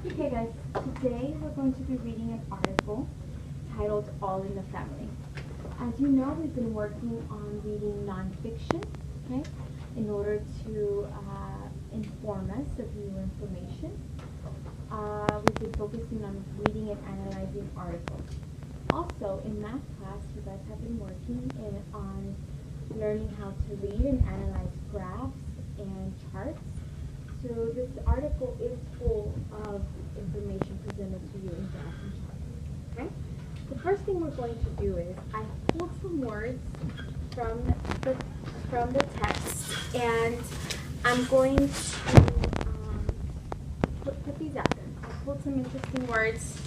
Okay guys, today we're going to be reading an article titled All in the Family. As you know, we've been working on reading nonfiction, okay, in order to inform us of new information. We've been focusing on reading and analyzing articles. Also, in math class, you guys have been working on learning how to read and analyze graphs and charts. So this article is full of information presented to you in graphs and charts. Okay? The first thing we're going to do is I pulled some words from the text, and I'm going to put these out there. I pulled some interesting words,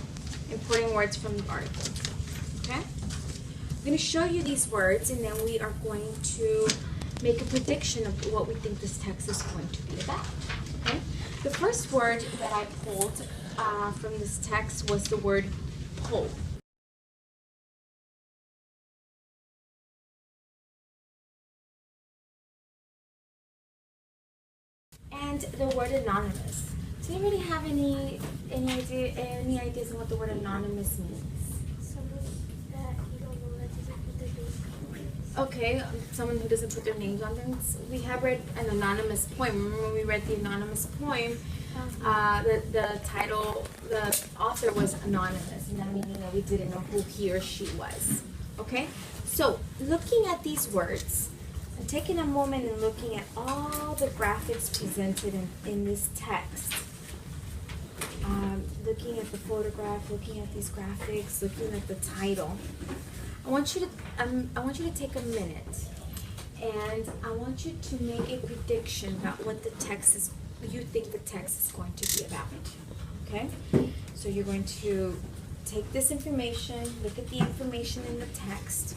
important words from the article. Okay? I'm going to show you these words, and then we are going to make a prediction of what we think this text is going to be about. Okay? The first word that I pulled from this text was the word pull. And the word anonymous. Do you really have any ideas on what the word anonymous means? Somebody that you don't know that doesn't put their name on. Okay, someone who doesn't put their names on things. We have read an anonymous poem. Remember when we read the anonymous poem? The title, the author was anonymous, and that meaning that we didn't know who he or she was. Okay, so looking at these words, and taking a moment and looking at all the graphics presented in this text, looking at the photograph, looking at these graphics, looking at the title, I want you to take a minute, and I want you to make a prediction about what you think the text is going to be about. Okay? So you're going to take this information, look at the information in the text,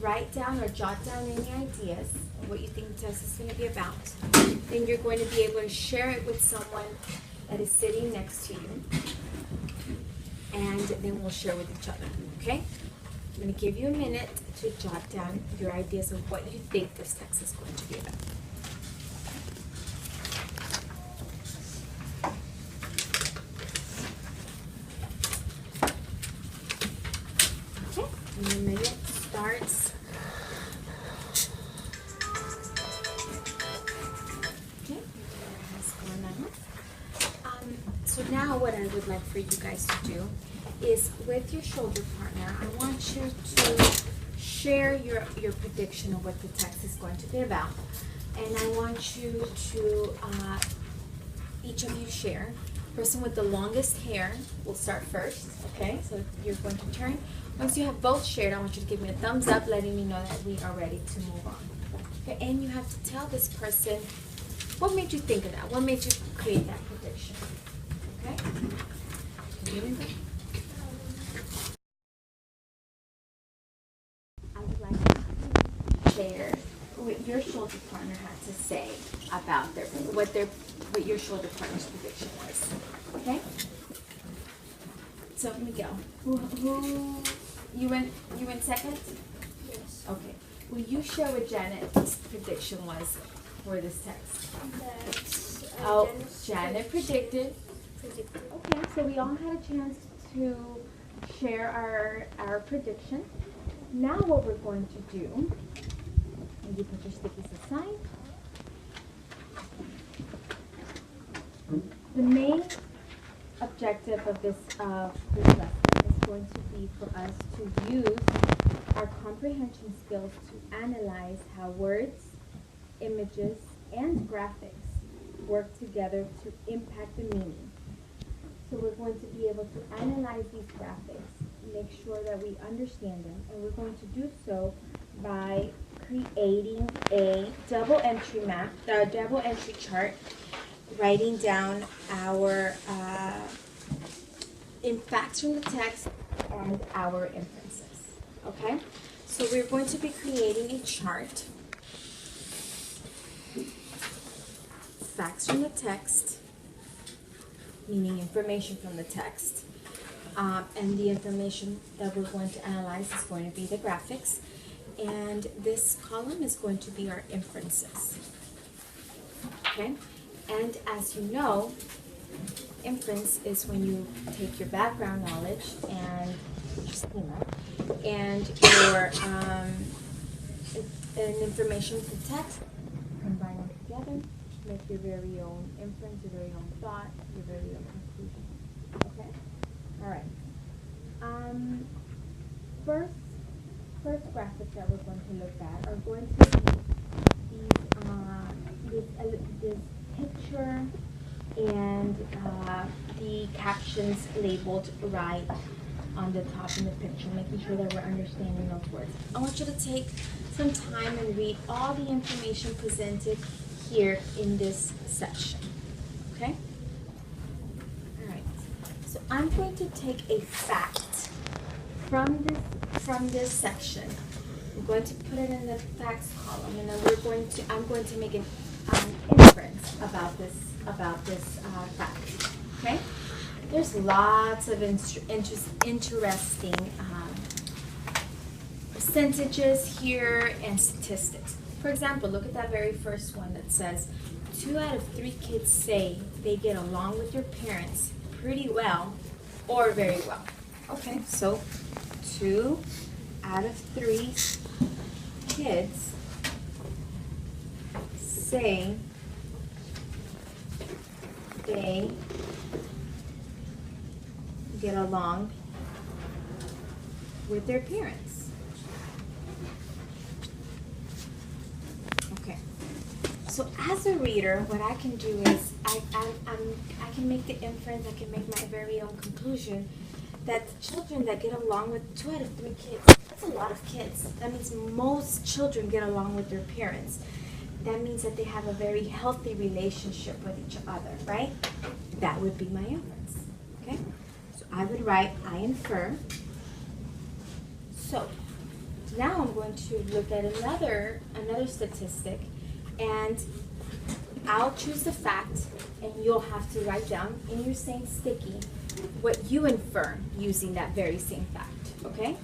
write down or jot down any ideas of what you think the text is going to be about. Then you're going to be able to share it with someone that is sitting next to you, and then we'll share with each other. Okay? I'm going to give you a minute to jot down your ideas of what you think this text is going to be about. Okay, and the minute starts. Okay, has gone on. So now what I would like for you guys to do is, with your shoulder partner, I want you to share your prediction of what the text is going to be about. And I want you to, each of you share. Person with the longest hair will start first, okay? So you're going to turn. Once you have both shared, I want you to give me a thumbs up, letting me know that we are ready to move on. Okay, and you have to tell this person what made you think of that, what made you create that prediction. Okay? Can you do anything? I would like you to share what your shoulder partner had to say about what your shoulder partner's prediction was. Okay? So Miguel, who you went second? Yes. Okay. Will you share what Janet's prediction was for this text? Janet predicted. Okay, so we all had a chance to share our prediction. Now what we're going to do, and you put your stickies aside. The main objective of this lesson is going to be for us to use our comprehension skills to analyze how words, images, and graphics work together to impact the meaning. So we're going to be able to analyze these graphics, make sure that we understand them, and we're going to do so by creating a double entry chart, writing down our facts from the text and our inferences. Okay? So we're going to be creating a chart, facts from the text, meaning information from the text, and the information that we're going to analyze is going to be the graphics, and this column is going to be our inferences. Okay? And as you know, inference is when you take your background knowledge and schema and your and information from text, combine them together, make your very own inference, your very own thought, your very own conclusion. Okay? All right. First graphics that we're going to look at are going to be this picture and the captions labeled right on the top in the picture, making sure that we're understanding those words. I want you to take some time and read all the information presented here in this section. Okay? All right. So I'm going to take a fact from this section. I'm going to put it in the facts column, and then I'm going to make an inference about this fact. Okay? There's lots of interesting percentages here and statistics. For example, look at that very first one that says 2 out of 3 kids say they get along with their parents pretty well or very well. Okay, so 2 out of 3 kids say they get along with their parents. Okay. So as a reader, what I can do is I can make the inference, I can make my very own conclusion that children that get along with 2 out of 3 kids, that's a lot of kids. That means most children get along with their parents. That means that they have a very healthy relationship with each other, right? That would be my inference, okay? So I would write, I infer. So now I'm going to look at another statistic, and I'll choose the fact, and you'll have to write down in your same sticky what you infer using that very same fact, okay?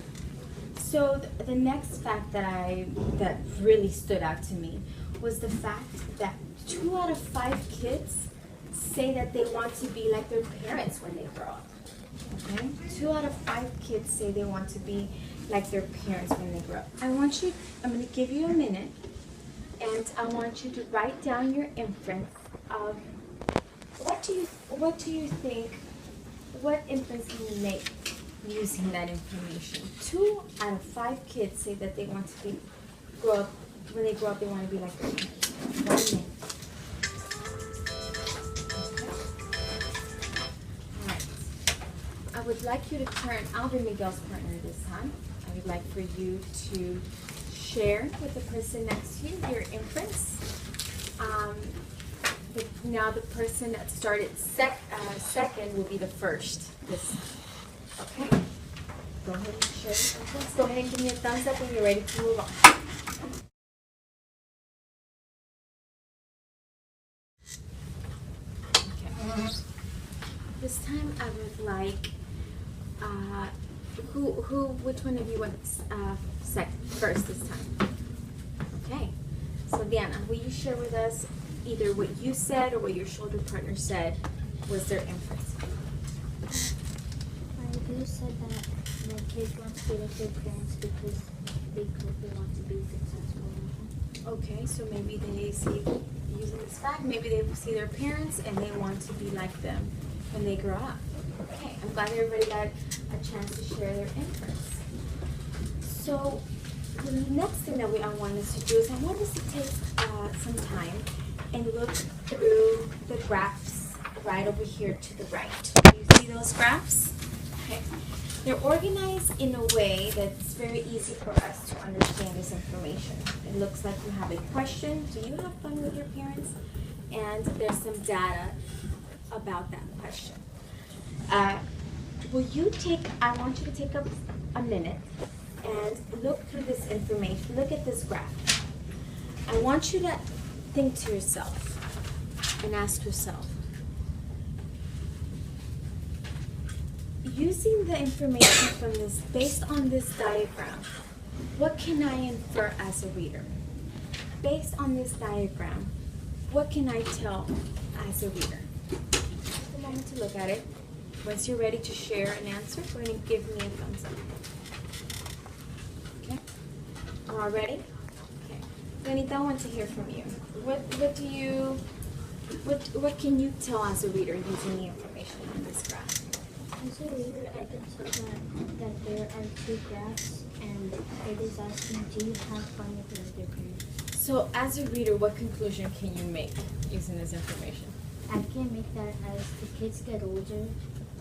So the next fact that really stood out to me was the fact that 2 out of 5 kids say that they want to be like their parents when they grow up. Okay? 2 out of 5 kids say they want to be like their parents when they grow up. I'm going to give you a minute, and I want you to write down your inference of what do you think, what inference can you make using that information? 2 out of 5 kids say that they want to when they grow up, they want to be like their parents. 1 minute. Alright. I would like you to turn, I'll be Miguel's partner this time. I would like for you to share with the person next to you your inference. Now the person that started second will be the first this time. Okay? Go ahead and share your inference. Go ahead and give me a thumbs up when you're ready to move on. This time I would like, which one of you went first this time? Okay, so Diana, will you share with us either what you said or what your shoulder partner said was their inference? You said that my kids want to be like their parents because they want to be successful. Okay, so maybe they see, using this fact, maybe they see their parents and they want to be like them when they grow up. Okay, I'm glad everybody got a chance to share their inference. So the next thing that I want us to do is I want us to take some time and look through the graphs right over here to the right. Do you see those graphs? Okay. They're organized in a way that's very easy for us to understand this information. It looks like you have a question, do you have fun with your parents? And there's some data about that question. I want you to take a minute and look through this information, look at this graph. I want you to think to yourself and ask yourself, using the information from this, based on this diagram, what can I infer as a reader? Based on this diagram, what can I tell as a reader? moment to look at it. Once you're ready to share an answer, go ahead and give me a thumbs up. Okay? All ready? Okay. Lenita, I want to hear from you. What can you tell as a reader using the information in this graph? As a reader, I can tell that there are two graphs, and it is asking, do you have fun with your parents? So, as a reader, what conclusion can you make using this information? I can make that as the kids get older,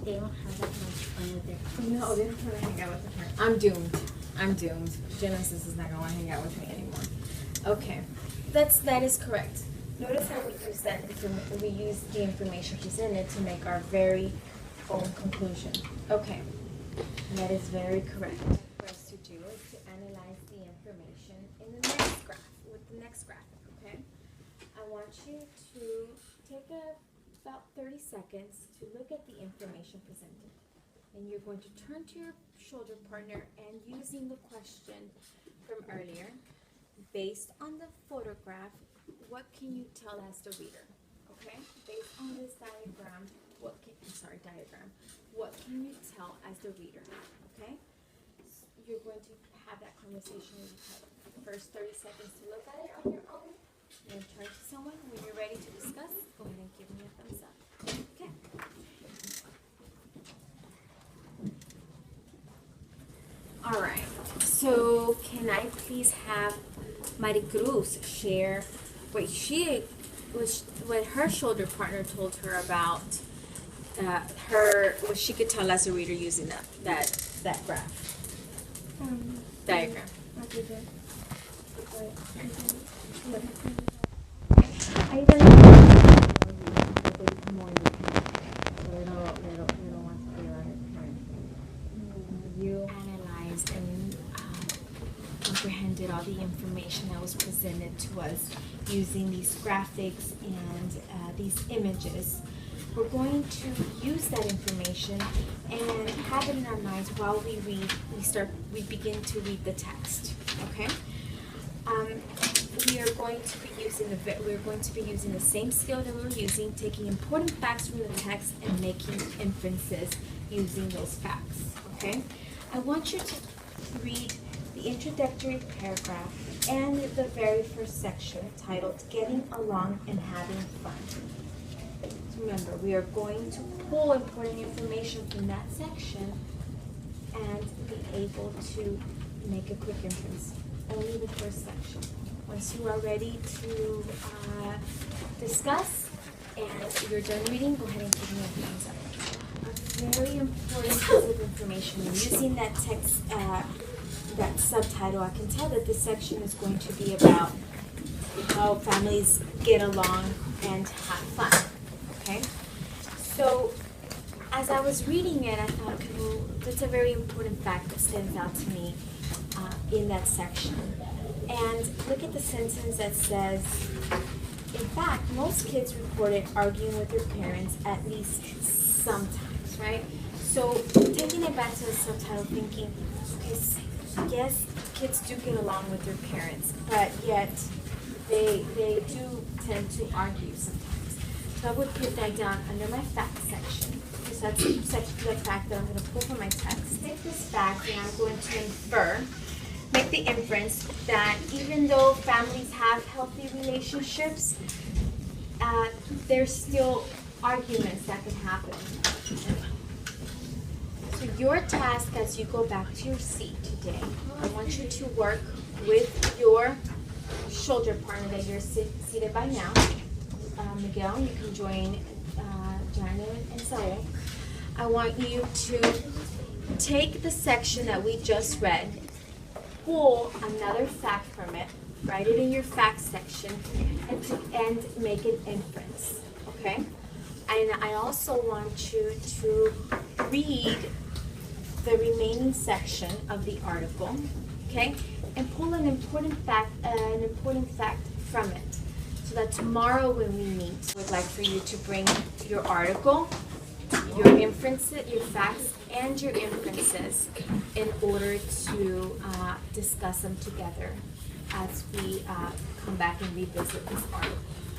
they don't have that much fun with their parents. No, they don't want to hang out with their parents. I'm doomed. Genesis is not going to want to hang out with me anymore. Okay, that is correct. Notice how we use the information presented to make our very own conclusion. Okay, and that is very correct. For us to do is to analyze the information in the next graph, with the next graphic, okay? I want you to take about 30 seconds to look at the information presented. And you're going to turn to your shoulder partner and using the question from earlier, based on the photograph, what can you tell as the reader? Okay? Based on this diagram, what can you tell as the reader? Okay? You're going to have that conversation with each other. The first 30 seconds to look at it on your own. And turn to someone when you're ready to discuss. Go ahead and give me a thumbs up. Okay. All right. So can I please have Maricruz share what her shoulder partner told her about what she could tell as a reader using that graph diagram. I don't know. You analyzed and comprehended all the information that was presented to us using these graphics and these images. We're going to use that information and have it in our minds while we read. We begin to read the text. Okay. We are going to be using the same skill that we were using, taking important facts from the text and making inferences using those facts. Okay. I want you to read the introductory paragraph and the very first section titled "Getting Along and Having Fun." Remember, we are going to pull important information from that section and be able to make a quick inference. Only the first section. Once you are ready to discuss and you're done reading, go ahead and give me a thumbs up. A very important piece of information. Using that text, that subtitle, I can tell that this section is going to be about how families get along and have fun. Okay? So, as I was reading it, I thought, okay, well, that's a very important fact that stands out to me in that section. And look at the sentence that says, in fact, most kids reported arguing with their parents at least sometimes, right? So, taking it back to the subtitle, thinking, okay, yes, kids do get along with their parents, but yet they do tend to argue sometimes. So I would put that down under my fact section, because that's the fact that I'm going to pull from my text. Take this fact and I'm going to make the inference that even though families have healthy relationships, there's still arguments that can happen. So your task as you go back to your seat today, I want you to work with your shoulder partner that you're seated by now. Miguel, you can join Janet and Saul. I want you to take the section that we just read, pull another fact from it, write it in your facts section, and make an inference, okay? And I also want you to read the remaining section of the article, okay? And pull an important fact from it. So that tomorrow when we meet, I would like for you to bring your article, your inferences, your facts, and your inferences in order to discuss them together as we come back and revisit this article.